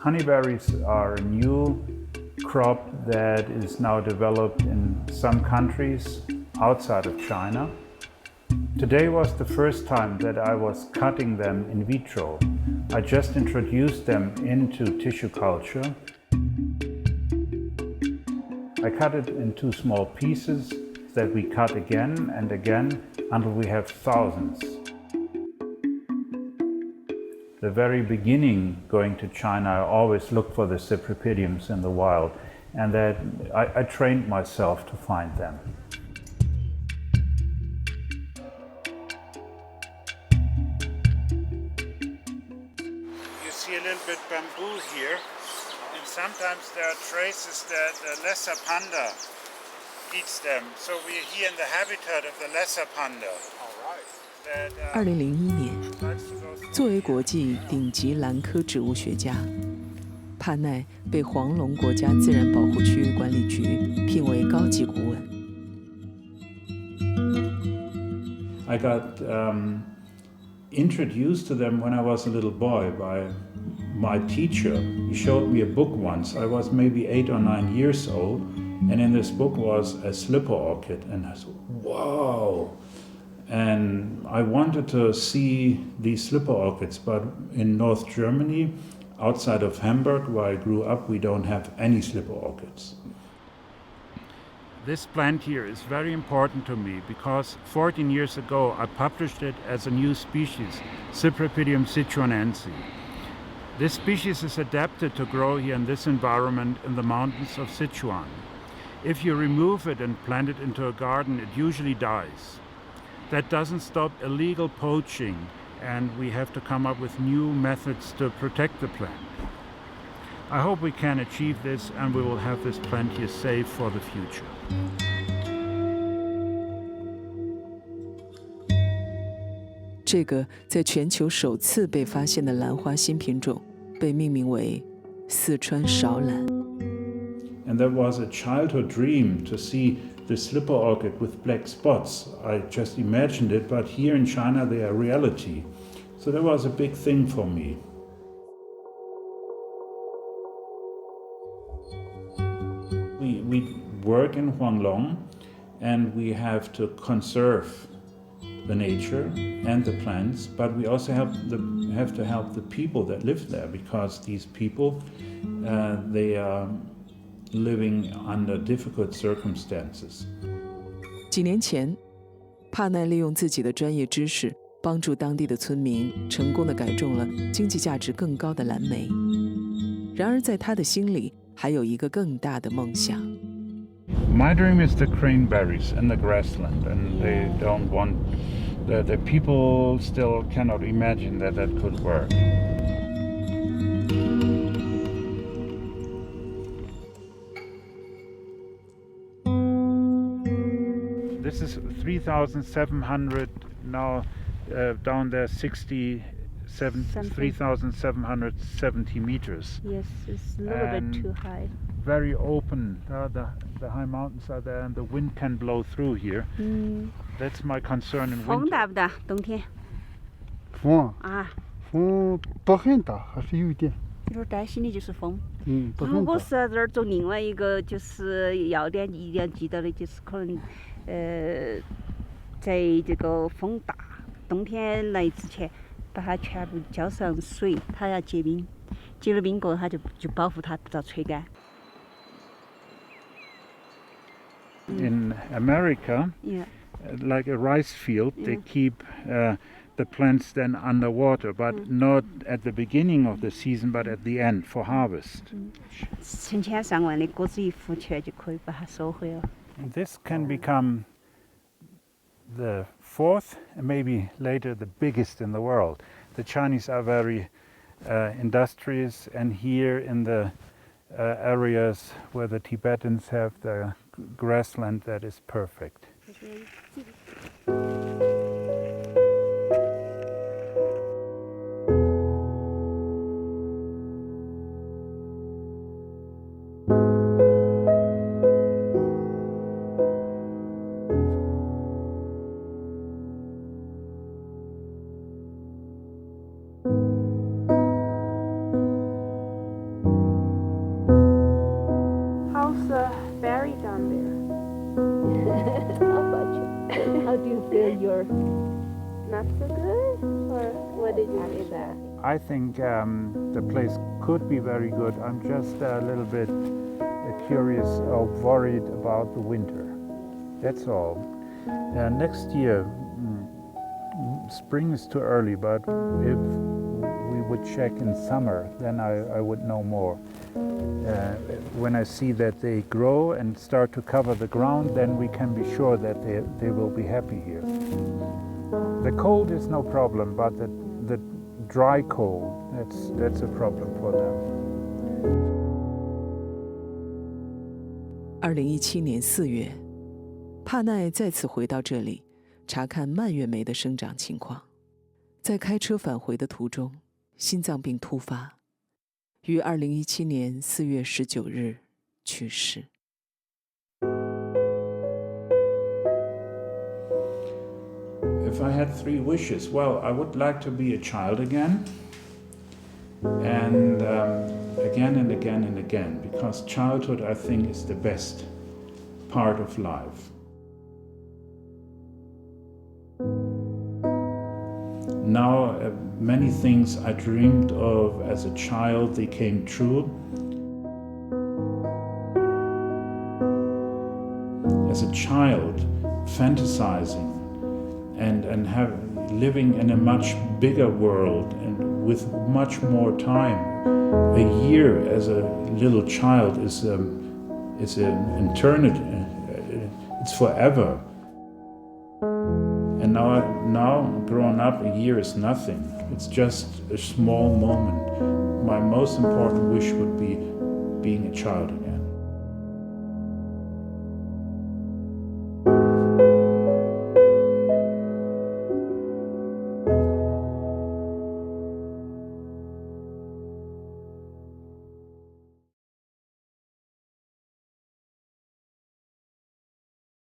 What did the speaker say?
Honeyberries are a new crop that is now developed in some countries outside of China. Today was the first time that I was cutting them in vitro. I just introduced them into tissue culture. I cut it in 2 small pieces that we cut again and again until we have thousands. The very beginning going to China, I always looked for the cypripediums in the wild, and that I trained myself to find them. You see a little bit bamboo here, and sometimes there are traces that the lesser panda eats them. So we're here in the habitat of the lesser panda. 2001年，作为国际顶级兰科植物学家，帕奈被黄龙国家自然保护区管理局聘为高级顾问。I got introduced to them when I was a little boy by my teacher. He showed me a book once. I was maybe 8 or 9 years old, and in this book was a slipper orchid, and I thought, wow! And I wanted to see these slipper orchids, but in North Germany, outside of Hamburg, where I grew up, we don't have any slipper orchids. This plant here is very important to me because 14 years ago I published it as a new species, Cypripedium sichuanense. This species is adapted to grow here in this environment in the mountains of Sichuan. If you remove it and plant it into a garden, it usually dies. That doesn't stop illegal poaching, and we have to come up with new methods to protect the plant. I hope we can achieve this, and we will have this plant here safe for the future. 这个在全球首次被发现的兰花新品种，被命名为四川韶兰。And that was a childhood dream to see the slipper orchid with black spots. I just imagined it, but here in China they are reality. So that was a big thing for me. We work in Huanglong, and we have to conserve the nature and the plants, but we also have to help the people that live there, because these people, they are living under difficult circumstances. 几年前，帕奈利用自己的专业知识，帮助当地的村民成功地改种了经济价值更高的蓝莓。然而，在他的心里，还有一个更大的梦想。My dream is the craneberries in the grassland, and they don't want the people still cannot imagine that could work. This is 3,700 now, down there 3,770 meters. Yes, it's a little bit too high. Very open. The high mountains are there, and the wind can blow through here. That's my concern in 风 winter. 大不大？冬天风啊，风不很大，还是有一点。就是担心的就是风。不很大。如果是在这儿种另外一个，就是一点记得的，就是可能，在这个风大，冬天来之前，把它全部浇上水，它要结冰，结了冰过后，它就保护它不遭吹干。In America, Yeah. like a rice field, they keep the plants then underwater, but not at the beginning of the season, but at the end for harvest. 成千上万的果子一浮起来就可以把它收回了。This can become the 4th, and maybe later the biggest in the world. The Chinese are very industrious, and here in the areas where the Tibetans have the grassland, that is perfect. feel you're not so good? Or what did you say there? I think the place could be very good. I'm just a little bit curious or worried about the winter. That's all. Next year, spring is too early, but if we would check in summer, then I would know more. When I see that they grow and start to cover the ground, then we can be sure that they will be happy here. The cold is no problem, but the dry cold, that's a problem for them. 2017年4月，帕奈再次回到这里，查看蔓越莓的生长情况。在开车返回的途中，心脏病突发，于2017年4月19日去世。If I had 3 wishes, well, I would like to be a child again, and again and again and again, because childhood, I think, is the best part of life. Now, many things I dreamed of as a child, they came true. As a child, fantasizing and living in a much bigger world and with much more time. A year as a little child is an eternity. It's forever. And now, growing up, a year is nothing. It's just a small moment. My most important wish would be being a child again.